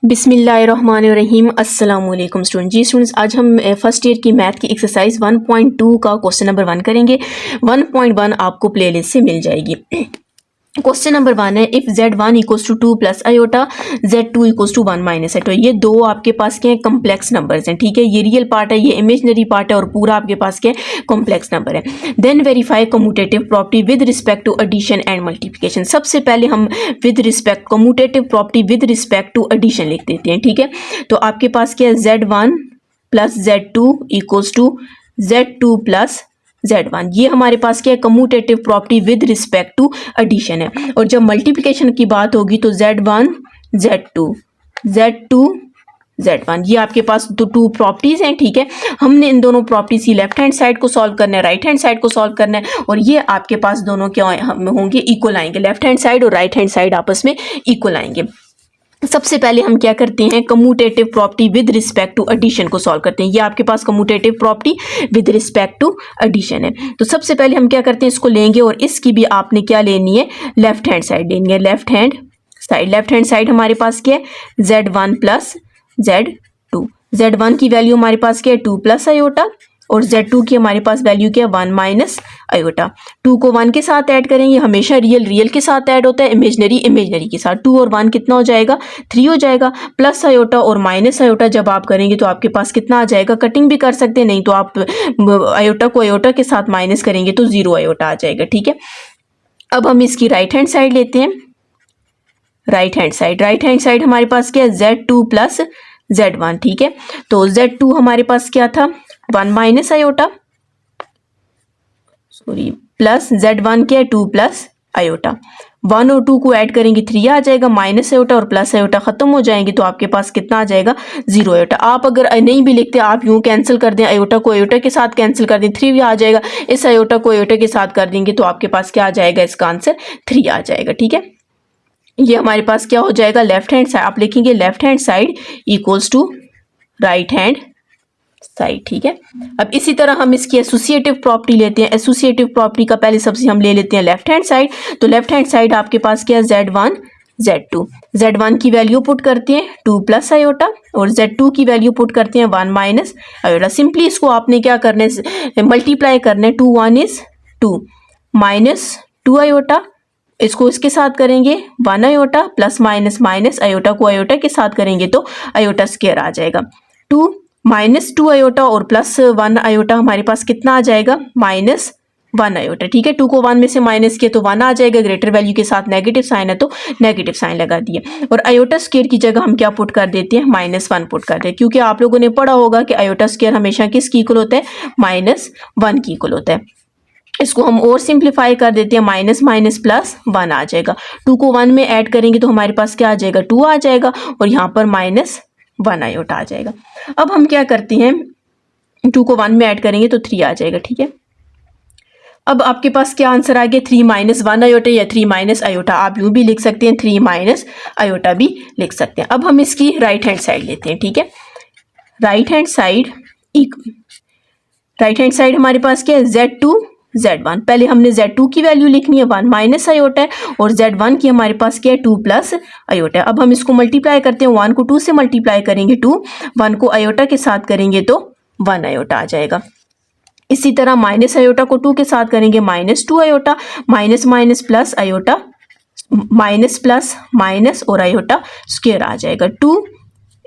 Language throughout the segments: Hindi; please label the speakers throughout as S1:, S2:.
S1: बिस्मिल्लाहिर्रहमानिर्रहीम अस्सलाम वालेकुम स्टूडेंट। जी स्टूडेंट्स, आज हम फर्स्ट ईयर की मैथ की एक्सरसाइज 1.2 का क्वेश्चन नंबर 1 करेंगे। 1.1 आपको प्लेलिस्ट से मिल जाएगी। क्वेश्चन नंबर 1 है, if z1 equals to 2 plus iota z2 equals to 1 minus iota. ये दो आपके पास क्या है, कम्प्लेक्स नंबर्स हैं। ठीक है, ये रियल पार्ट है, ये इमेजिनरी पार्ट है और पूरा आपके पास क्या है, कॉम्प्लेक्स नंबर है। Then verify commutative property with respect to addition and multiplication. सबसे पहले हम with respect commutative property with respect to addition लिख देते हैं। ठीक है, तो आपके पास क्या है, z1 plus z2 equals to z2 plus z1। ये हमारे पास क्या है, commutative property with respect to addition है। और जब मल्टीप्लिकेशन की बात होगी तो z1 z2 z2 z1, ये आपके पास तो टू प्रॉपर्टीज हैं। ठीक है, हमने इन दोनों प्रॉपर्टीज की लेफ्ट हैंड साइड को सॉल्व करना है, राइट हैंड साइड को सॉल्व करना है, और ये आपके पास दोनों क्या होंगे, इक्वल आएंगे। लेफ्ट हैंड साइड और राइट हैंड साइड आपस में इक्वल आएंगे। सबसे पहले हम क्या करते हैं, commutative property with respect to addition को सॉल्व करते हैं। ये आपके पास commutative property with respect to addition है। तो सबसे पहले हम क्या करते हैं, इसको लेंगे और इसकी भी आपने क्या लेनी है, लेफ्ट हैंड साइड लेनी है। Left hand side, left hand side हमारे पास क्या है, z1 प्लस z2। z1 की वैल्यू हमारे पास क्या है, 2 प्लस आयोटा, और z2 की हमारे पास वैल्यू क्या है, 1 माइनस आयोटा। 2 को 1 के साथ ऐड करेंगे, हमेशा रियल के साथ ऐड होता है, इमेजनरी के साथ। 2 और 1 कितना हो जाएगा, 3 हो जाएगा। प्लस आयोटा और माइनस आयोटा जब आप करेंगे तो आपके पास कितना आ जाएगा, कटिंग भी कर सकते हैं, नहीं तो आप आयोटा को आयोटा के साथ माइनस करेंगे तो 0 आयोटा आ जाएगा। ठीक है, अब हम इसकी राइट हैंड साइड लेते हैं। राइट हैंड साइड हमारे पास क्या है, z2 प्लस z1। ठीक है, तो z2 हमारे पास क्या था, 1 minus iota, sorry, plus z1 क्या है, 2 प्लस आयोटा। 1 और 2 को ऐड करेंगे 3 आ जाएगा, माइनस आयोटा और प्लस आयोटा खत्म हो जाएंगे तो आपके पास कितना आ जाएगा, 0 आयोटा। आप अगर नहीं भी लिखते, आप यूं कैंसिल कर दें, आयोटा को आयोटा के साथ कैंसिल कर दें, 3 भी आ जाएगा। इस आयोटा को आयोटा के साथ कर देंगे तो आपके पास क्या आ जाएगा, इसका आंसर 3 आ जाएगा। ठीक है, ये हमारे पास क्या हो जाएगा, लेफ्ट हैंड साइड, आप लिखेंगे left hand side equals to right hand side. ठीक है, अब इसी तरह हम इसकी एसोसिएटिव प्रॉपर्टी लेते हैं। एसोसिएटिव प्रॉपर्टी का पहले सबसे हम ले लेते हैं लेफ्ट हैंड साइड। तो लेफ्ट हैंड साइड आपके पास क्या है, z1 z2। z1 की वैल्यू पुट करते हैं 2 प्लस आयोटा, और z2 की वैल्यू पुट करते हैं 1 माइनस आयोटा। सिंपली इसको आपने क्या करना है, मल्टीप्लाई करना है। 2 1 इज 2 माइनस 2 आयोटा, इसको इसके साथ करेंगे 1 iota, plus minus minus iota को आयोटा के साथ करेंगे तो आयोटा स्क्वायर आ जाएगा। 2 माइनस 2 आयोटा और प्लस 1 आयोटा हमारे पास कितना आ जाएगा, माइनस 1 आयोटा। ठीक है, 2 को 1 में से माइनस किया तो 1 आ जाएगा, ग्रेटर वैल्यू के साथ नेगेटिव साइन है तो नेगेटिव साइन लगा दिया। और आयोटा स्क्वायर की जगह हम क्या पुट कर देते हैं, -1 पुट कर देते हैं, क्योंकि आप लोगों ने पढ़ा होगा कि आयोटा स्क्वायर हमेशा किसकी इक्वल होता है, -1 की इक्वल होता है। इसको हम और सिंप्लीफाई कर देते हैं, माइनस माइनस प्लस 1 आ जाएगा। 2 को 1 में ऐड करेंगे तो हमारे पास क्या आ जाएगा, 2 आ जाएगा, और यहाँ पर -1 आयोटा आ जाएगा। अब हम क्या करते हैं, 2 को 1 में ऐड करेंगे तो 3 आ जाएगा। ठीक है, अब आपके पास क्या आंसर आ गया, 3 माइनस 1 आयोटा या 3 माइनस आयोटा, आप यूं भी लिख सकते हैं, 3 माइनस आयोटा भी लिख सकते हैं। अब हम इसकी राइट हैंड साइड लेते हैं। ठीक है, राइट हैंड साइड हमारे पास क्या है, z2 z1। पहले हमने z2 की वैल्यू लिखनी है, 1 माइनस आयोटा है, और z1 की हमारे पास क्या है, 2 प्लस आयोटा है। अब हम इसको मल्टीप्लाई करते हैं, 1 को 2 से मल्टीप्लाई करेंगे 2, 1 को आयोटा के साथ करेंगे तो 1 आयोटा आ जाएगा। इसी तरह माइनस आयोटा को 2 के साथ करेंगे, -2 iota, minus minus plus iota, minus plus minus और आयोटा स्क्वायर आ जाएगा। 2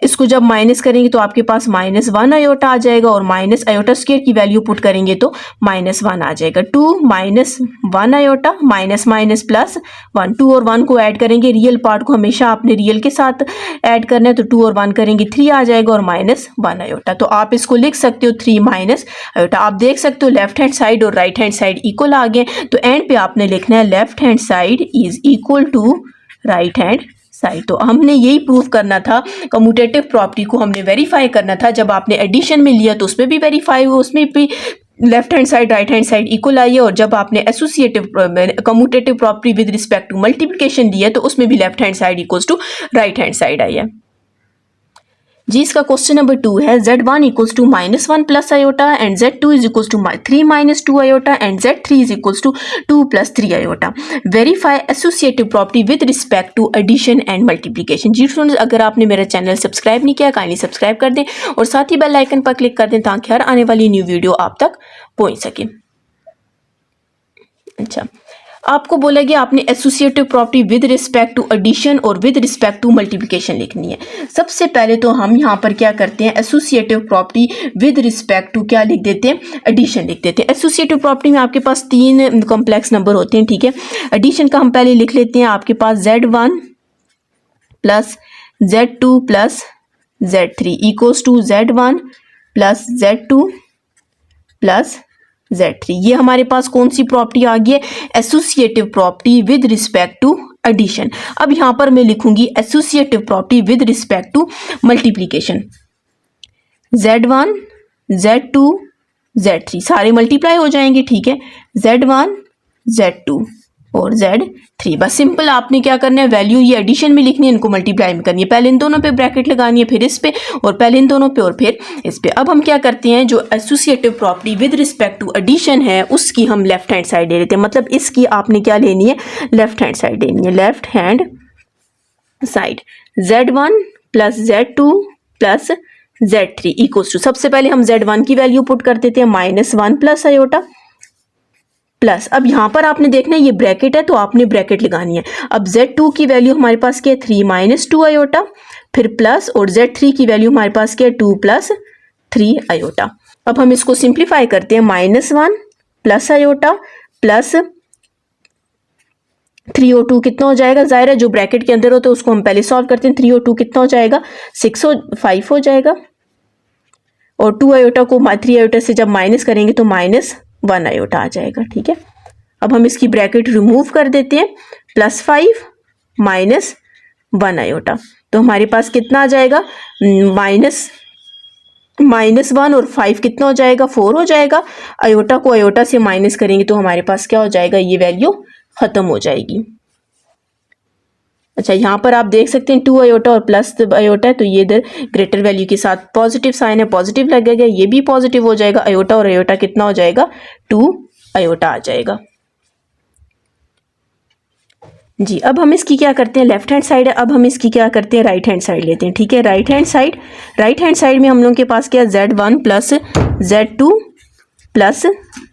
S1: इसको जब माइनस करेंगे तो आपके पास -1 आयोटा आ जाएगा, और माइनस आयोटा स्क्वायर की वैल्यू पुट करेंगे तो -1 आ जाएगा। 2 minus 1 iota, minus minus plus 1, 2 और 1 को ऐड करेंगे, रियल पार्ट को हमेशा आपने रियल के साथ ऐड करना है, तो 2 और 1 करेंगे 3 आ जाएगा, और -1 आयोटा। तो आप इसको लिख सकते हो 3 माइनस आयोटा। आप देख सकते हो लेफ्ट हैंड साइड और राइट हैंड साइड इक्वल आ गए, तो एंड पे आपने लिखना है left hand side is equal to right hand side. तो हमने यही प्रूव करना था, कम्यूटेटिव प्रॉपर्टी को हमने वेरीफाई करना था। जब आपने एडिशन में लिया तो उसमें भी वेरीफाई हुआ, उसमें भी left hand side right hand side equal आई है, और जब आपने associative commutative property with respect to multiplication लिया तो उसमें भी left hand side equals to right hand side आई है। जी इसका क्वेश्चन नंबर 2 है z1 equals to -1 plus iota and z2 is equals to 3 minus 2 iota and z3 is equals to 2 plus 3 iota. Verify associative property with respect to addition and multiplication. जी फ्रेंड्स, अगर आपने मेरा चैनल सब्सक्राइब नहीं किया काइंडली सब्सक्राइब कर दें और साथ ही बेल आइकन पर क्लिक कर दें ताकि हर आने वाली न्यू वीडियो आप तक पहुंच सके। अच्छा, आपको बोला गया आपने associative property with respect to addition और विद रिस्पेक्ट टू मल्टीप्लिकेशन लिखनी है। सबसे पहले तो हम यहाँ पर क्या करते हैं, associative property with respect to क्या लिख देते हैं, एडिशन लिख देते हैं। एसोसिएटिव प्रॉपर्टी में आपके पास 3 कॉम्प्लेक्स नंबर होते हैं, ठीक है। एडिशन का हम पहले लिख लेते हैं, आपके पास z1 plus z2 plus z3 equals to z1 plus z2 plus z3। ये हमारे पास कौन सी प्रॉपर्टी आ गई है, associative property with respect to addition. अब यहां पर मैं लिखूंगी associative property with respect to multiplication. z1 z2 z3 सारे मल्टीप्लाई हो जाएंगे, ठीक है। z1 z2 और z3, बस सिंपल आपने क्या करना है, वैल्यू ये एडिशन में लिखनी है, इनको मल्टीप्लाई में करनी है। पहले इन दोनों पे ब्रैकेट लगानी है, फिर इस पे, और पहले इन दोनों पे और फिर इस पे। अब हम क्या करते हैं, जो associative property with respect to addition है उसकी हम लेफ्ट हैंड साइड ले लेते हैं। मतलब इसकी आपने क्या लेनी है, लेफ्ट हैंड साइड लेनी है, left hand side. z1 plus z2 plus z3 equals to, सबसे पहले हम z1 की वैल्यू पुट कर देते हैं -1 प्लस आयोटा प्लस। अब यहाँ पर आपने देखना है ये ब्रैकेट है तो आपने ब्रैकेट लगानी है। अब z2 की वैल्यू हमारे पास क्या है, 3 माइनस 2 आयोटा, फिर प्लस, और z3 की वैल्यू हमारे पास क्या है, 2 प्लस 3 आयोटा। अब हम इसको सिंप्लीफाई करते हैं, -1 प्लस आयोटा प्लस 3 और 2 कितना हो जाएगा, जाहिर है जो ब्रैकेट के अंदर हो तो उसको हम पहले सॉल्व करते हैं। 3 और 2 कितना हो जाएगा, 5 हो जाएगा, और 2 आयोटा को 3 आयोटा से जब माइनस करेंगे तो -1 आयोटा आ जाएगा, ठीक है। अब हम इसकी ब्रैकेट रिमूव कर देते हैं, +5 -1 आयोटा, तो हमारे पास कितना आ जाएगा, -1 और 5 कितना हो जाएगा, 4 हो जाएगा। आयोटा को आयोटा से माइनस करेंगे तो हमारे पास क्या हो जाएगा, ये वैल्यू खत्म हो जाएगी। अच्छा, यहाँ पर आप देख सकते हैं 2 आयोटा और प्लस आयोटा है तो ये इधर ग्रेटर वैल्यू के साथ पॉजिटिव साइन है, पॉजिटिव लगेगा, ये भी पॉजिटिव हो जाएगा। आयोटा और आयोटा कितना हो जाएगा, 2 आयोटा आ जाएगा। जी, अब हम इसकी क्या करते हैं, लेफ्ट हैंड साइड है, अब हम इसकी क्या करते हैं, राइट हैंड साइड लेते हैं, ठीक है। राइट हैंड साइड में हम लोगों के पास क्या है, z1 plus z2 plus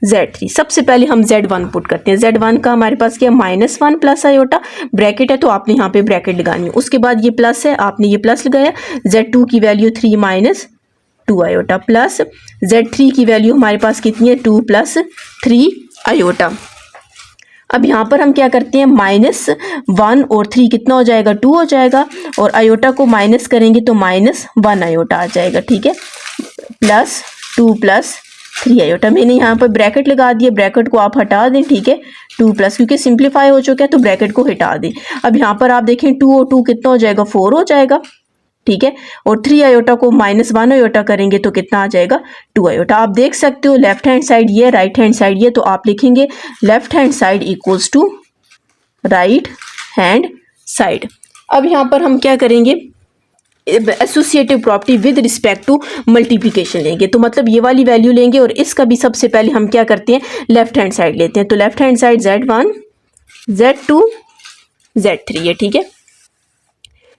S1: z3। सबसे पहले हम z1 पुट करते हैं। z1 का हमारे पास क्या, -1 प्लस आयोटा, ब्रैकेट है तो आपने यहाँ पे ब्रैकेट लगानी है। उसके बाद ये प्लस है, आपने ये प्लस लगाया। z2 की value 3 minus 2 iota plus z3 की वैल्यू हमारे पास कितनी है, 2 प्लस 3 आयोटा। अब यहाँ पर हम क्या करते हैं, -1 और 3 कितना हो जाएगा, 2 हो जाएगा, और आयोटा को माइनस करेंगे तो -1 आयोटा आ जाएगा, ठीक है। प्लस 2 प्लस 3 आयोटा, मैंने यहाँ पर ब्रैकेट लगा दिया, ब्रैकेट को आप हटा दें, ठीक है। 2 प्लस, क्योंकि सिंप्लीफाई हो चुका है तो ब्रैकेट को हटा दें। अब यहाँ पर आप देखें 2 और 2 कितना हो जाएगा, 4 हो जाएगा, ठीक है। और 3 आयोटा को -1 आयोटा करेंगे तो कितना आ जाएगा, 2 आयोटा। आप देख सकते हो लेफ्ट हैंड साइड ये, राइट हैंड साइड ये, तो आप लिखेंगे left hand side equals to right hand side. अब यहाँ पर हम क्या करेंगे, associative property with respect to multiplication लेंगे, तो मतलब ये वाली वैल्यू लेंगे और इसका भी सबसे पहले हम क्या करते हैं, लेफ्ट हैंड साइड लेते हैं। तो left hand side z1 z2 z3 है, ठीक है।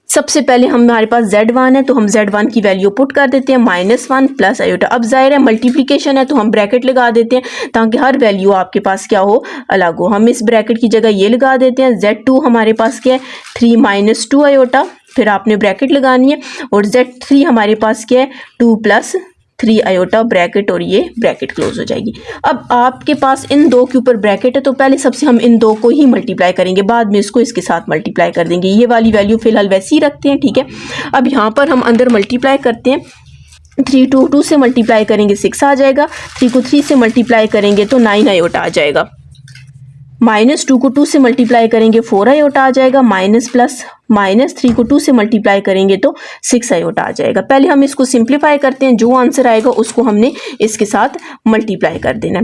S1: सबसे पहले हमारे पास z1 है तो हम z1 की वैल्यू पुट कर देते हैं, -1 प्लस आयोटा। अब जाहिर है मल्टीप्लिकेशन है तो हम ब्रैकेट लगा देते हैं ताकि हर वैल्यू आपके पास क्या हो, अलग हो। हम इस ब्रैकेट की जगह ये लगा देते हैं। z2 हमारे पास क्या है, 3 माइनस 2 आयोटा, फिर आपने ब्रैकेट लगानी है, और z3 हमारे पास क्या है, 2 प्लस 3 आयोटा, ब्रैकेट, और ये ब्रैकेट क्लोज हो जाएगी। अब आपके पास इन दो के ऊपर ब्रैकेट है तो पहले सबसे हम इन दो को ही मल्टीप्लाई करेंगे, बाद में इसको इसके साथ मल्टीप्लाई कर देंगे। ये वाली वैल्यू फिलहाल वैसे ही रखते हैं, ठीक है। अब यहाँ पर हम अंदर मल्टीप्लाई करते हैं। 3 को 2 से मल्टीप्लाई करेंगे 6 आ जाएगा, 3 को 3 से मल्टीप्लाई करेंगे तो 9 आयोटा आ जाएगा। -2 को 2 से मल्टीप्लाई करेंगे 4 आयोटा आ जाएगा, -3 को 2 से मल्टीप्लाई करेंगे तो 6 आयोटा आ जाएगा। पहले हम इसको सिंप्लीफाई करते हैं, जो आंसर आएगा उसको हमने इसके साथ मल्टीप्लाई कर देना।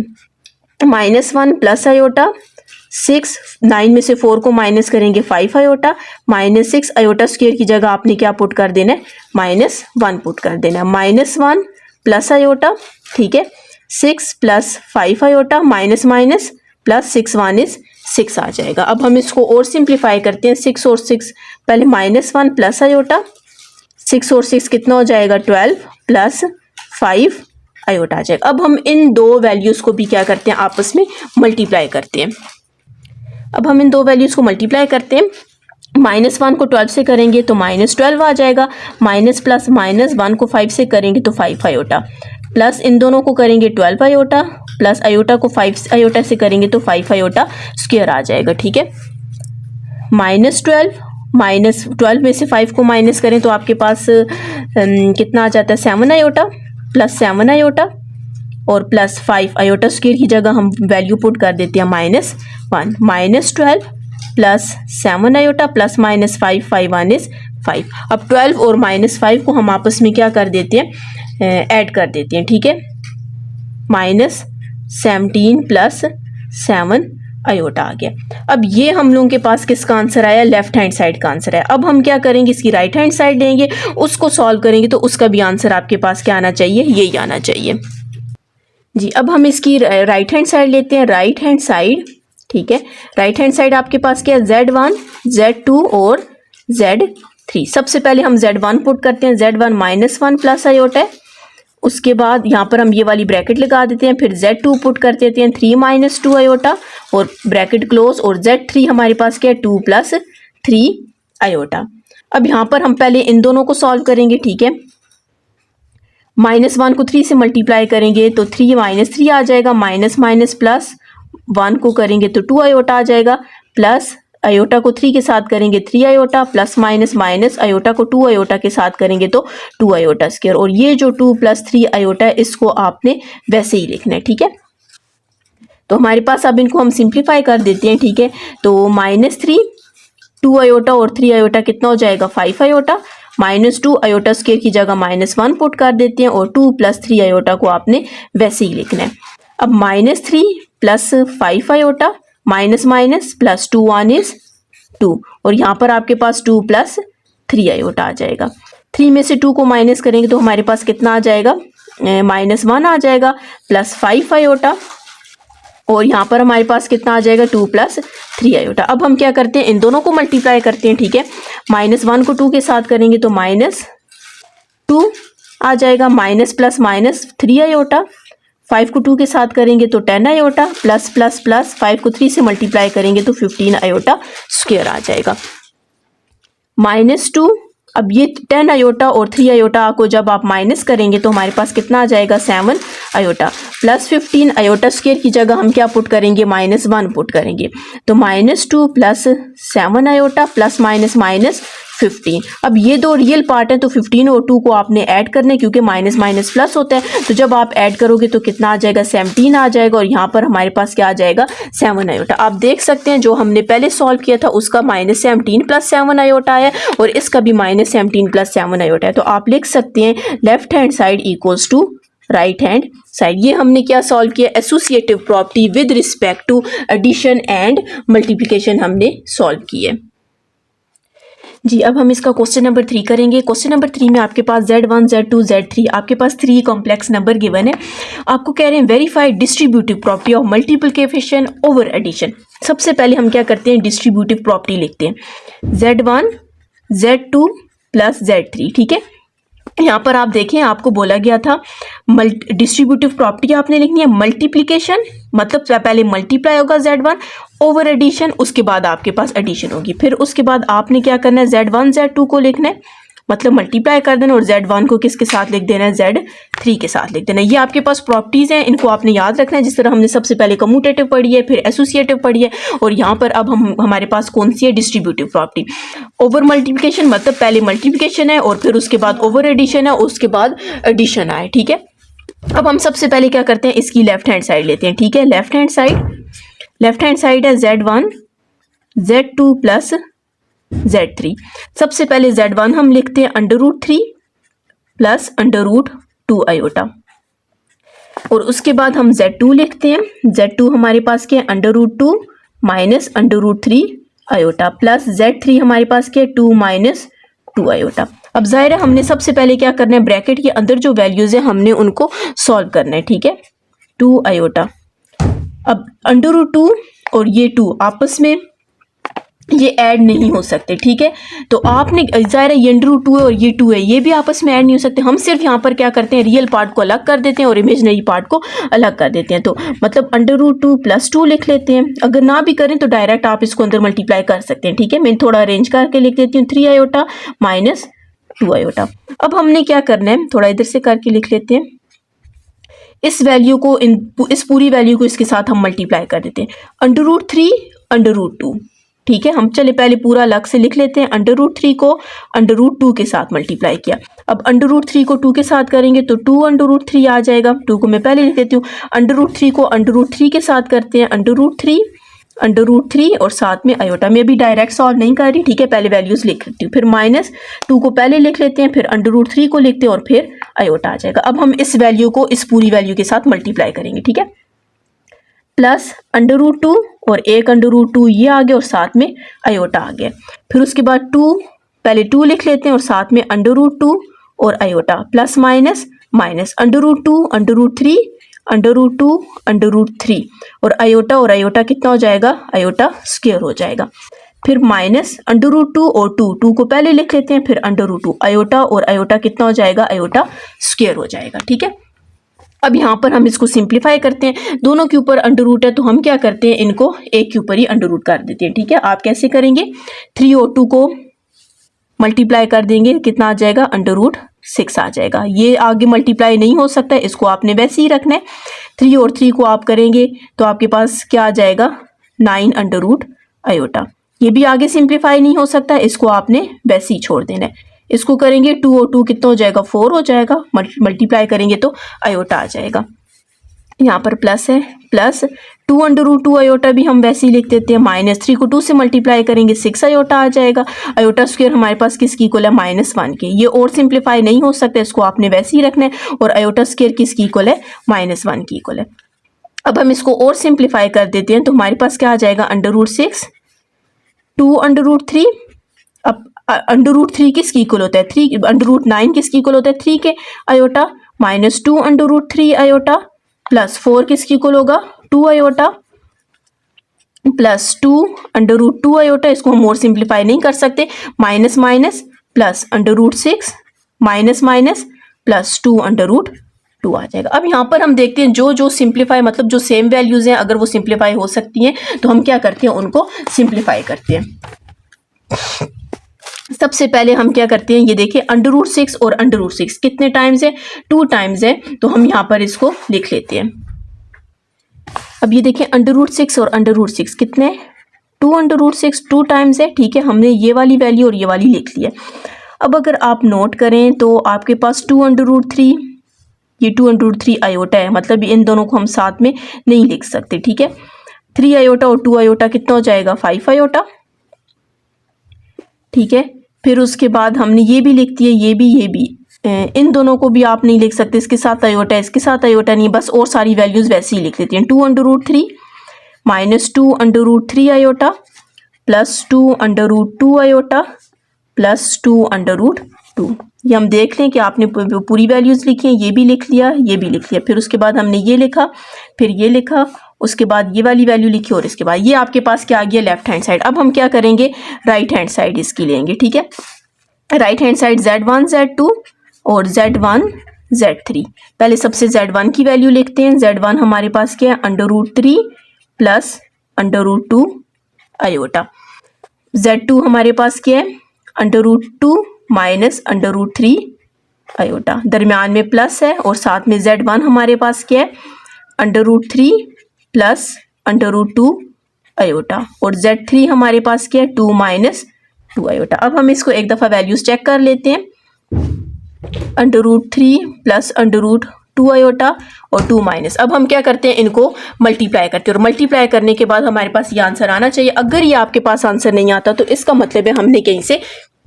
S1: -1 प्लस आयोटा 6, 9 में से 4 को माइनस करेंगे 5 आयोटा, -6 आयोटा स्क्वायर की जगह आपने क्या पुट कर देना है, -1 पुट कर देना है, -1 प्लस आयोटा, ठीक है, 6 + 5 iota minus minus plus 6 1 is 6 आ जाएगा। अब हम इसको और सिंप्लीफाई करते हैं, 6 और 6 पहले -1 प्लस आयोटा, 6 और 6 कितना हो जाएगा 12 + 5 आयोटा आ जाएगा। अब हम इन दो वैल्यूज़ को भी क्या करते हैं, आपस में मल्टीप्लाई करते हैं। अब हम इन दो वैल्यूज़ को मल्टीप्लाई करते हैं, -1 को 12 से करेंगे तो -12 आ जाएगा, माइनस प्लस -1 को 5 से करेंगे तो 5 आयोटा, प्लस इन दोनों को करेंगे 12 आयोटा, प्लस आयोटा को 5 आयोटा से करेंगे तो 5 आयोटा स्क्वायर आ जाएगा, ठीक है। -12 में से 5 को माइनस करें तो आपके पास कितना आ जाता है, 7 आयोटा, प्लस 7 आयोटा और प्लस 5 आयोटा स्क्वायर की जगह हम वैल्यू पुट कर देते हैं -1, -12 प्लस 7 आयोटा प्लस -5, 5 1 इज 5। अब 12 और -5 को हम आपस में क्या कर देते हैं, ऐड कर देते हैं, ठीक है, -17 प्लस 7 आयोटा आ गया। अब ये हम लोगों के पास किसका आंसर आया, लेफ्ट हैंड साइड का आंसर है। अब हम क्या करेंगे, इसकी राइट हैंड साइड लेंगे, उसको सॉल्व करेंगे तो उसका भी आंसर आपके पास क्या आना चाहिए, यही आना चाहिए जी। अब हम इसकी राइट हैंड साइड लेते हैं, राइट हैंड साइड, ठीक है, राइट हैंड साइड आपके पास क्या है, Z1 Z2 और Z3। सबसे पहले हम Z1 पुट करते हैं, Z1 -1 प्लस आयोटा है, उसके बाद यहाँ पर हम ये वाली ब्रैकेट लगा देते हैं, फिर Z2 पुट कर देते हैं 3 - 2 आयोटा और ब्रैकेट क्लोज, और Z3 हमारे पास क्या है 2 + 3 आयोटा। अब यहाँ पर हम पहले इन दोनों को सॉल्व करेंगे, ठीक है, -1 को 3 से मल्टीप्लाई करेंगे तो 3 - 3 आ जाएगा, माइनस माइनस प्लस 1 को करेंगे तो 2 आयोटा आ जाएगा, प्लस आयोटा को 3 के साथ करेंगे 3 iota, plus minus minus iota को 2 आयोटा के साथ करेंगे तो 2 आयोटा स्क्वायर, और ये जो 2 + 3 आयोटा है इसको आपने वैसे ही लिखना है, ठीक है। तो हमारे पास अब इनको हम सिंप्लीफाई कर देते हैं, ठीक है, तो -3 2 आयोटा और 3 आयोटा कितना हो जाएगा 5 आयोटा, -2 आयोटा स्क्वायर की जगह -1 पुट कर देते हैं, और 2 + 3 आयोटा को आपने वैसे ही लिखना है। अब -3 + 5 iota minus minus plus 2 1 is 2, और यहाँ पर आपके पास 2 + 3 आयोटा आ जाएगा। 3 में से 2 को माइनस करेंगे तो हमारे पास कितना आ जाएगा, -1 आ जाएगा, प्लस 5 आयोटा, और यहाँ पर हमारे पास कितना आ जाएगा 2 + 3 आयोटा। अब हम क्या करते हैं, इन दोनों को मल्टीप्लाई करते हैं, ठीक है, -1 को 2 के साथ करेंगे तो -2 आ जाएगा, माइनस प्लस माइनस 3 आयोटा, 5 को 2 के साथ करेंगे तो 10 आयोटा, प्लस प्लस प्लस 5 को 3 से मल्टीप्लाई करेंगे तो 15 आयोटा स्क्वायर आ जाएगा, -2। अब ये 10 आयोटा और 3 आयोटा को जब आप माइनस करेंगे तो हमारे पास कितना आ जाएगा 7 आयोटा, प्लस 15 आयोटा स्क्वायर की जगह हम क्या पुट करेंगे, -1 पुट करेंगे, तो -2 + 7 आयोटा प्लस माइनस माइनस 15। अब ये दो रियल पार्ट है तो 15 और 2 को आपने ऐड करना है, क्योंकि माइनस माइनस प्लस होता है, तो जब आप ऐड करोगे तो कितना आ जाएगा 17 आ जाएगा, और यहाँ पर हमारे पास क्या आ जाएगा 7 आयोटा। आप देख सकते हैं जो हमने पहले सॉल्व किया था उसका -17 + 7 आयोटा है, और इसका भी -17 + 7 आयोटा है। तो आप लिख सकते हैं left hand side equals to right hand side. ये हमने क्या सॉल्व किया, associative property with respect to addition and multiplication हमने सॉल्व की है जी। अब हम इसका क्वेश्चन नंबर 3 करेंगे। क्वेश्चन नंबर 3 में आपके पास Z1 Z2 Z3 आपके पास 3 कॉम्प्लेक्स नंबर गिवन है। आपको कह रहे हैं verify distributive property of multiplication over addition. सबसे पहले हम क्या करते हैं, डिस्ट्रीब्यूटिव प्रॉपर्टी लिखते हैं, Z1 Z2 + Z3, ठीक है। यहाँ पर आप देखें आपको बोला गया था डिस्ट्रीब्यूटिव प्रॉपर्टी आपने लिखनी है, मल्टीप्लिकेशन मतलब पहले मल्टीप्लाई होगा Z1 ओवर एडिशन, उसके बाद आपके पास एडिशन होगी, फिर उसके बाद आपने क्या करना है Z1 Z2 को लिखना है मतलब मल्टीप्लाई कर देना, और Z1 को किसके साथ लिख देना है, Z3 के साथ लिख देना। ये आपके पास प्रॉपर्टीज़ हैं, इनको आपने याद रखना है। जिस तरह हमने सबसे पहले कम्यूटेटिव पढ़ी है, फिर एसोसिएटिव पढ़ी है, और यहाँ पर अब हमारे पास कौन सी है, डिस्ट्रीब्यूटिव प्रॉपर्टी। ओवर मल्टीप्लिकेशन मतलब पहले मल्टीप्लिकेशन है और फिर उसके बाद ओवर एडिशन है, उसके बाद एडिशन आए, ठीक है। अब हम सबसे पहले क्या करते हैं, इसकी लेफ्ट हैंड साइड लेते हैं, ठीक है। लेफ्ट हैंड साइड है Z1 Z2 + Z3। सबसे पहले Z1 हम लिखते हैं √3 + √2 आयोटा, और उसके बाद हम Z2 लिखते हैं। Z2 हमारे पास क्या है, √2 minus under root 3 iota plus Z3 हमारे पास क्या है 2 माइनस 2 आयोटा। अब जाहिर है हमने सबसे पहले क्या करना है, ब्रैकेट के अंदर जो वैल्यूज है हमने उनको सॉल्व करना है, ठीक है। 2 आयोटा, अब अंडर रूट 2 और ये 2 आपस में ये ऐड नहीं हो सकते, ठीक है। तो आपने ज़ाहिर है ये अंडर रूट 2 है और ये 2 है, ये भी आपस में ऐड नहीं हो सकते। हम सिर्फ यहाँ पर क्या करते हैं, रियल पार्ट को अलग कर देते हैं और इमेजिनरी पार्ट को अलग कर देते हैं। तो मतलब अंडर रूट 2 प्लस 2 लिख लेते हैं। अगर ना भी करें तो डायरेक्ट आप इसको अंदर मल्टीप्लाई कर सकते हैं, ठीक है। मैं थोड़ा अरेंज करके लिख देती हूँ 3 आयोटा माइनस 2 आयोटा। अब हमने क्या करना है, थोड़ा इधर से करके लिख लेते हैं। इस वैल्यू को इस पूरी वैल्यू को इसके साथ हम मल्टीप्लाई कर देते हैं। अंडर रूट 3 अंडर रूट 2, ठीक है। हम चले पहले पूरा अलग से लिख लेते हैं। अंडर रूट 3 को अंडर रूट 2 के साथ मल्टीप्लाई किया। अब अंडर रूट 3 को 2 के साथ करेंगे तो 2 अंडर रूट 3 आ जाएगा। 2 को मैं पहले लिख देती हूँ। अंडर रूट 3 को अंडर रूट 3 के साथ करते हैं, अंडर रूट 3 और साथ में आयोटा। मैं अभी डायरेक्ट सॉल्व नहीं कर रही, ठीक है, पहले वैल्यूज लिख लेती हूँ। फिर माइनस 2 को पहले लिख लेते हैं, फिर अंडर रूट 3 को लिखते हैं और फिर आयोटा आ जाएगा। अब हम इस वैल्यू को इस पूरी वैल्यू के साथ मल्टीप्लाई करेंगे, ठीक है। प्लस अंडर रूट 2 और एक अंडर रूट 2 ये आ गया और साथ में आयोटा आ गया। फिर उसके बाद 2 पहले 2 लिख लेते हैं और साथ में अंडर रूट 2 और iota plus minus minus under root 2 under root 3 under root 2 under root 3 और आयोटा कितना हो जाएगा, आयोटा स्क्वायर हो जाएगा। फिर माइनस अंडर रूट 2 और 2 को पहले लिख लेते हैं, फिर अंडर रूट 2 आयोटा और आयोटा कितना हो जाएगा, आयोटा स्क्वायर हो जाएगा, ठीक है। अब यहाँ पर हम इसको सिंप्लीफाई करते हैं। दोनों के ऊपर अंडर रूट है तो हम क्या करते हैं, इनको एक के ऊपर ही अंडर रूट कर देते हैं, ठीक है। आप कैसे करेंगे, 3 और 2 को मल्टीप्लाई कर देंगे, कितना आ जाएगा, अंडर रूट 6 आ जाएगा। ये आगे मल्टीप्लाई नहीं हो सकता है, इसको आपने वैसे ही रखना है। 3 और 3 को आप करेंगे तो आपके पास क्या आ जाएगा, 9 अंडर रूट आयोटा। ये भी आगे सिंप्लीफाई नहीं हो सकता है, इसको आपने वैसे ही छोड़ देना है। इसको करेंगे 2 और 2 कितना हो जाएगा, 4 हो जाएगा। मल्टीप्लाई करेंगे तो आयोटा आ जाएगा। यहाँ पर प्लस है, प्लस 2 अंडर रूट 2 आयोटा भी हम वैसे ही लिख देते हैं। माइनस 3 को 2 से मल्टीप्लाई करेंगे 6 आयोटा आ जाएगा। आयोटा स्क्वायर हमारे पास किसकी इक्वल है, -1 के। ये और सिंप्लीफाई नहीं हो सकता, इसको आपने वैसे ही रखना है। और आयोटा स्क्वायर किसकी इक्वल है, -1 की इक्वल है। अब हम इसको और सिंप्लीफाई कर देते हैं तो हमारे पास क्या आ जाएगा, अंडर रूट 6 2 अंडर रूट 3। अब अंडर रूट 3 किसकी इक्वल होता है, 3 अंडर रूट 9 किसकी इक्वल होता है, 3 के। Iota minus 2 under root 3 iota plus 4 किसकी इक्वल होगा, 2 iota plus 2 under root 2 iota. इसको हम और सिंप्लीफाई नहीं कर सकते। Minus minus plus under root 6 minus minus plus 2 under root 2 आ जाएगा। अब यहाँ पर हम देखते हैं जो सिंप्लीफाई मतलब जो सेम वैल्यूज हैं, अगर वो सिंप्लीफाई हो सकती हैं तो हम क्या करते हैं, उनको सिंप्लीफाई करते हैं। सबसे पहले हम क्या करते हैं, ये देखिए अंडर रूट 6 और अंडर रूट 6 कितने टाइम्स है, 2 टाइम्स है। तो हम यहाँ पर इसको लिख लेते हैं। अब ये देखिए अंडर रूट 6 और अंडर रूट 6 कितने, 2 अंडर रूट 6 2 टाइम्स है, ठीक है। हमने ये वाली वैल्यू और ये वाली लिख ली है। अब अगर आप नोट करें तो आपके पास 2 अंडर रूट 3, ये 2 अंडर रूट 3 आयोटा है, मतलब इन दोनों को हम साथ में नहीं लिख सकते, ठीक है। 3 आयोटा और 2 आयोटा कितना हो जाएगा, 5 आयोटा, ठीक है। फिर उसके बाद हमने ये भी लिख दिया, ये भी इन दोनों को भी आप नहीं लिख सकते, इसके साथ आयोटा इसके साथ आयोटा नहीं, बस और सारी वैल्यूज वैसे ही लिख लेती हैं। 2 under root 3 minus 2 under root 3 iota plus 2 under root 2 iota plus 2 under root 2। ये हम देख लें कि आपने पूरी वैल्यूज लिखी हैं, ये भी लिख लिया, ये भी लिख लिया। फिर उसके बाद हमने ये लिखा, फिर ये लिखा, उसके बाद ये वाली वैल्यू लिखी और इसके बाद ये आपके पास क्या आ गया, लेफ्ट हैंड साइड। अब हम क्या करेंगे, राइट हैंड साइड इसकी लेंगे, ठीक है। Right hand side Z1 Z2 और Z1 Z3। पहले सबसे Z1 की वैल्यू लिखते हैं। Z1 हमारे पास क्या है, under root 3 plus under root 2 iota. Z2 हमारे पास क्या है, under root 2 minus under root 3 iota, दरमियान में प्लस है। और साथ में Z1 हमारे पास क्या है, under root 3 plus under root 2 iota. और Z3 हमारे पास क्या है, 2 माइनस 2 आयोटा। अब हम इसको एक दफ़ा वैल्यूज चेक कर लेते हैं। Under root 3 plus under root 2 iota और 2 माइनस। अब हम क्या करते हैं, इनको मल्टीप्लाई करते हैं और मल्टीप्लाई करने के बाद हमारे पास ये आंसर आना चाहिए। अगर ये आपके पास आंसर नहीं आता तो इसका मतलब है हमने कहीं से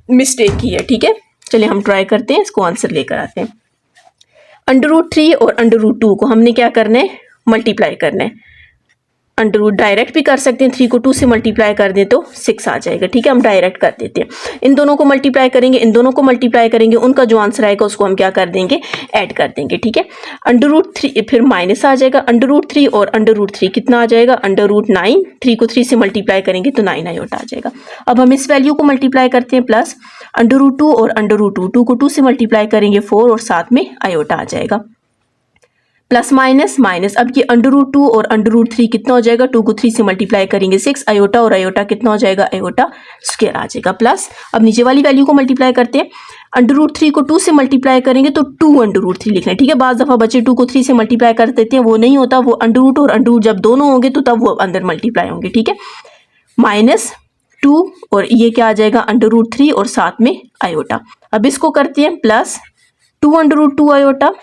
S1: मिस्टेक की है, ठीक है। चलिए हम ट्राई करते हैं, इसको आंसर लेकर आते हैं। अंडर रूट 3 और अंडर रूट 2 को हमने क्या करना है, मल्टीप्लाई करना है। अंडर रूट डायरेक्ट भी कर सकते हैं, 3 को 2 से मल्टीप्लाई कर दें तो 6 आ जाएगा। ठीक है, हम डायरेक्ट कर देते हैं। इन दोनों को मल्टीप्लाई करेंगे, इन दोनों को मल्टीप्लाई करेंगे, उनका जो आंसर आएगा उसको हम क्या कर देंगे, ऐड कर देंगे। ठीक है, अंडर रूट 3 फिर माइनस आ जाएगा, अंडर रूट 3 और अंडर रूट 3 कितना आ जाएगा, अंडर रूट 9, 3 को 3 से मल्टीप्लाई करेंगे तो 9 आयोटा आ जाएगा। अब हम इस वैल्यू को मल्टीप्लाई करते हैं, प्लस अंडर रूट 2 और अंडर रूट 2, 2 को 2 से मल्टीप्लाई करेंगे 4 और साथ में आयोटा आ जाएगा, प्लस माइनस माइनस। अब ये अंडर रूट 2 और अंडर रूट 3 कितना हो जाएगा, 2 को 3 से मल्टीप्लाई करेंगे 6, आयोटा और आयोटा कितना हो जाएगा, आयोटा स्क्वायर आ जाएगा, प्लस अब नीचे वाली वैल्यू को मल्टीप्लाई करते हैं, अंडर रूट 3 को 2 से मल्टीप्लाई करेंगे तो 2 अंडर रूट 3 लिखना है। ठीक है, बाज़ दफ़ा बच्चे 2 को 3 से मल्टीप्लाई कर देते हैं, वो नहीं होता, वो अंडर रूट और अंडर रूट जब दोनों होंगे तो तब वो अंदर मल्टीप्लाई होंगे। ठीक है, माइनस 2 और ये क्या आ जाएगा, अंडर रूट 3 और साथ में आयोटा। अब इसको करते हैं, plus 2 under root 2 iota,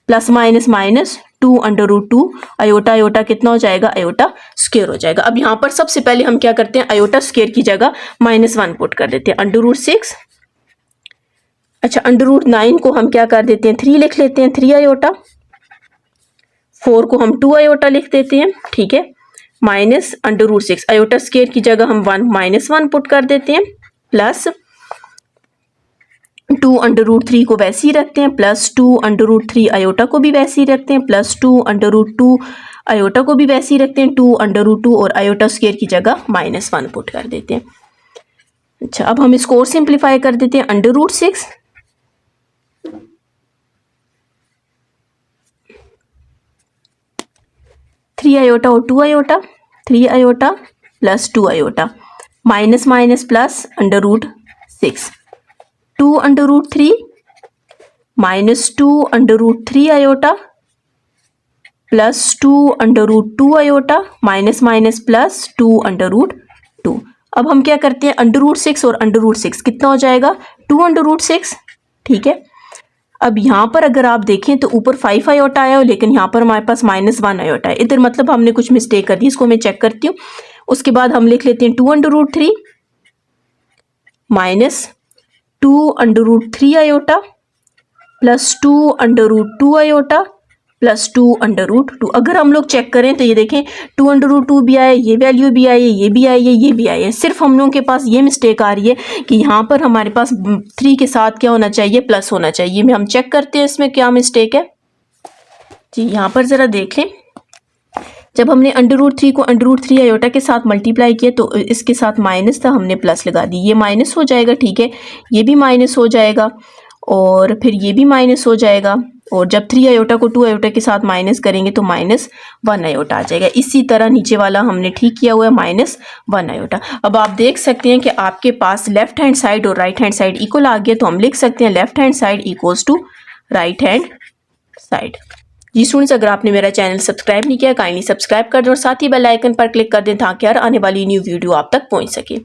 S1: plus minus minus 2 under root 2 iota, iota कितना हो जाएगा, आयोटा स्क्वायर हो जाएगा। अब यहाँ पर सबसे पहले हम क्या करते हैं, आयोटा स्क्वायर की जगह -1 पुट कर देते हैं, अंडर रूट 6, अच्छा अंडर रूट 9 को हम क्या कर देते हैं, 3 लिख लेते हैं, 3 आयोटा, 4 को हम 2 आयोटा लिख देते हैं। ठीक है, minus under root 6, iota square की जगह हम -1 पुट कर देते हैं, प्लस 2 अंडर रूट 3 को वैसे ही रखते हैं, प्लस 2 अंडर रूट 3 आयोटा को भी वैसे ही रखते हैं, प्लस 2 अंडर रूट 2 आयोटा को भी वैसे ही रखते हैं, 2 अंडर रूट 2 और आयोटा स्क्वायर की जगह -1 पुट कर देते हैं। अच्छा, अब हम इसको और सिंप्लीफाई कर देते हैं, अंडर रूट 6 3 आयोटा और 2 iota, 3 iota plus 2 iota, minus minus plus under root 6, 2 under root 3 minus 2 under root 3 iota plus 2 under root 2 iota, minus minus plus 2 under root 2। अब हम क्या करते हैं, अंडर रूट 6 और अंडर रूट 6 कितना हो जाएगा, 2 अंडर रूट 6। ठीक है, अब यहाँ पर अगर आप देखें तो ऊपर 5 आयोटा आया हो, लेकिन यहाँ पर हमारे पास -1 आयोटा है, इधर मतलब हमने कुछ मिस्टेक कर दी, इसको मैं चेक करती हूँ। उसके बाद हम लिख लेते हैं 2 under root 3 minus 2 under root 3 iota plus 2 under root 2 iota plus 2 under root 2। अगर हम लोग चेक करें तो ये देखें 2 अंडर रूट 2 भी आया, ये वैल्यू भी आई है, ये भी आई है, ये भी आई है। सिर्फ हम लोगों के पास ये मिस्टेक आ रही है कि यहाँ पर हमारे पास 3 के साथ क्या होना चाहिए, प्लस होना चाहिए। में हम चेक करते हैं इसमें क्या मिस्टेक है जी। यहाँ पर ज़रा देख लें, जब हमने अंडर रूट 3 को अंडर रूट 3 आयोटा के साथ मल्टीप्लाई किया तो इसके साथ माइनस था, हमने प्लस लगा दी, ये माइनस हो जाएगा। ठीक है, ये भी माइनस हो जाएगा और फिर ये भी माइनस हो जाएगा, और जब 3 आयोटा को 2 आयोटा के साथ माइनस करेंगे तो -1 आयोटा आ जाएगा। इसी तरह नीचे वाला हमने ठीक किया हुआ है, -1 आयोटा। अब आप देख सकते हैं कि आपके पास लेफ्ट हैंड साइड और राइट हैंड साइड इक्वल आ गया, तो हम लिख सकते हैं left hand side equals to right hand side. जी स्टूडेंट्स, अगर आपने मेरा चैनल सब्सक्राइब नहीं किया काइंडली सब्सक्राइब कर दें और साथ ही बेल आइकन पर क्लिक कर दें ताकि हर आने वाली न्यू वीडियो आप तक पहुंच सके।